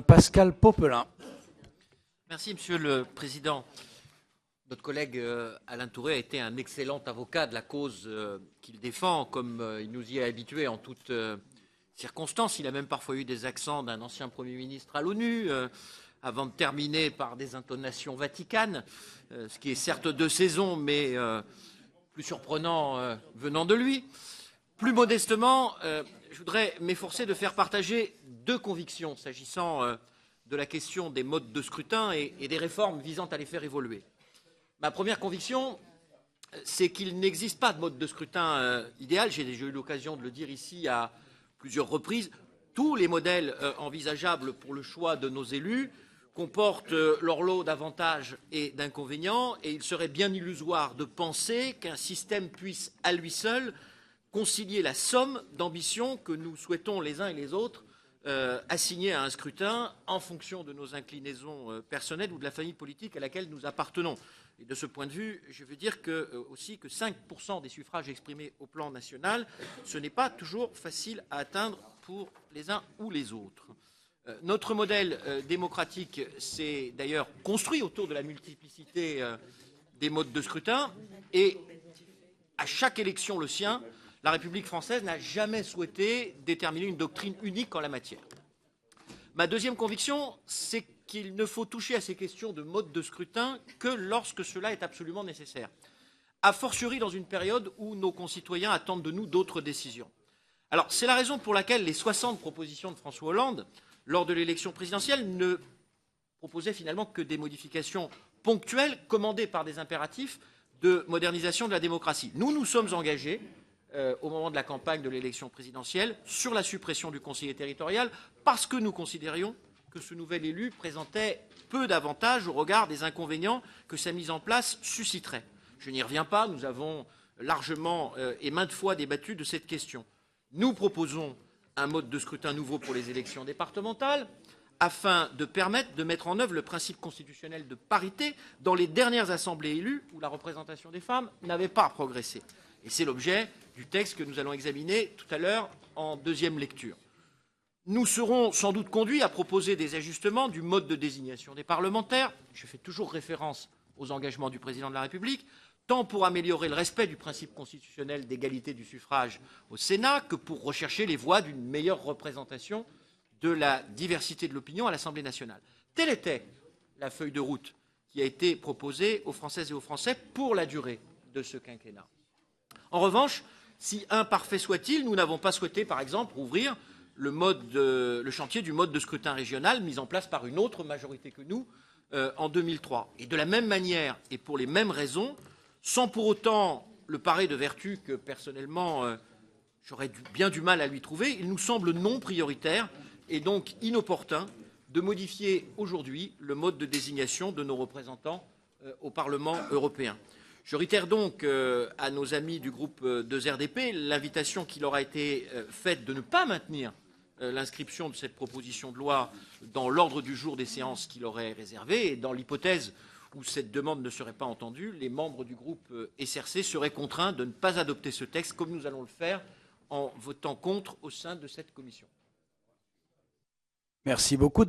Pascal Popelin. Merci, Monsieur le Président. Notre collègue Alain Touré a été un excellent avocat de la cause qu'il défend, comme il nous y est habitué en toutes circonstances. Il a même parfois eu des accents d'un ancien Premier ministre à l'ONU, avant de terminer par des intonations vaticanes, ce qui est certes de saison, mais plus surprenant venant de lui. Plus modestement, je voudrais m'efforcer de faire partager deux convictions s'agissant de la question des modes de scrutin et des réformes visant à les faire évoluer. Ma première conviction, c'est qu'il n'existe pas de mode de scrutin idéal. J'ai déjà eu l'occasion de le dire ici à plusieurs reprises. Tous les modèles envisageables pour le choix de nos élus comportent leur lot d'avantages et d'inconvénients, et il serait bien illusoire de penser qu'un système puisse, à lui seul, concilier la somme d'ambitions que nous souhaitons les uns et les autres assigner à un scrutin en fonction de nos inclinaisons personnelles ou de la famille politique à laquelle nous appartenons. Et de ce point de vue, je veux dire aussi que 5% des suffrages exprimés au plan national, ce n'est pas toujours facile à atteindre pour les uns ou les autres. Notre modèle démocratique s'est d'ailleurs construit autour de la multiplicité des modes de scrutin, et à chaque élection le sien, la République française n'a jamais souhaité déterminer une doctrine unique en la matière. Ma deuxième conviction, c'est qu'il ne faut toucher à ces questions de mode de scrutin que lorsque cela est absolument nécessaire, a fortiori dans une période où nos concitoyens attendent de nous d'autres décisions. Alors, c'est la raison pour laquelle les 60 propositions de François Hollande, lors de l'élection présidentielle, ne proposaient finalement que des modifications ponctuelles, commandées par des impératifs de modernisation de la démocratie. Nous nous sommes engagés au moment de la campagne de l'élection présidentielle sur la suppression du conseiller territorial parce que nous considérions que ce nouvel élu présentait peu d'avantages au regard des inconvénients que sa mise en place susciterait. Je n'y reviens pas, nous avons largement et maintes fois débattu de cette question. Nous proposons un mode de scrutin nouveau pour les élections départementales afin de permettre de mettre en œuvre le principe constitutionnel de parité dans les dernières assemblées élues où la représentation des femmes n'avait pas progressé. Et c'est l'objet du texte que nous allons examiner tout à l'heure en deuxième lecture. Nous serons sans doute conduits à proposer des ajustements du mode de désignation des parlementaires. Je fais toujours référence aux engagements du Président de la République, tant pour améliorer le respect du principe constitutionnel d'égalité du suffrage au Sénat que pour rechercher les voies d'une meilleure représentation de la diversité de l'opinion à l'Assemblée nationale. Telle était la feuille de route qui a été proposée aux Françaises et aux Français pour la durée de ce quinquennat. En revanche, si imparfait soit-il, nous n'avons pas souhaité, par exemple, ouvrir le chantier du mode de scrutin régional mis en place par une autre majorité que nous en 2003. Et de la même manière et pour les mêmes raisons, sans pour autant le parer de vertu que personnellement j'aurais bien du mal à lui trouver, il nous semble non prioritaire et donc inopportun de modifier aujourd'hui le mode de désignation de nos représentants au Parlement européen. Je réitère donc à nos amis du groupe 2RDP l'invitation qui leur a été faite de ne pas maintenir l'inscription de cette proposition de loi dans l'ordre du jour des séances qui leur est réservé. Et dans l'hypothèse où cette demande ne serait pas entendue, les membres du groupe SRC seraient contraints de ne pas adopter ce texte, comme nous allons le faire en votant contre au sein de cette commission. Merci beaucoup.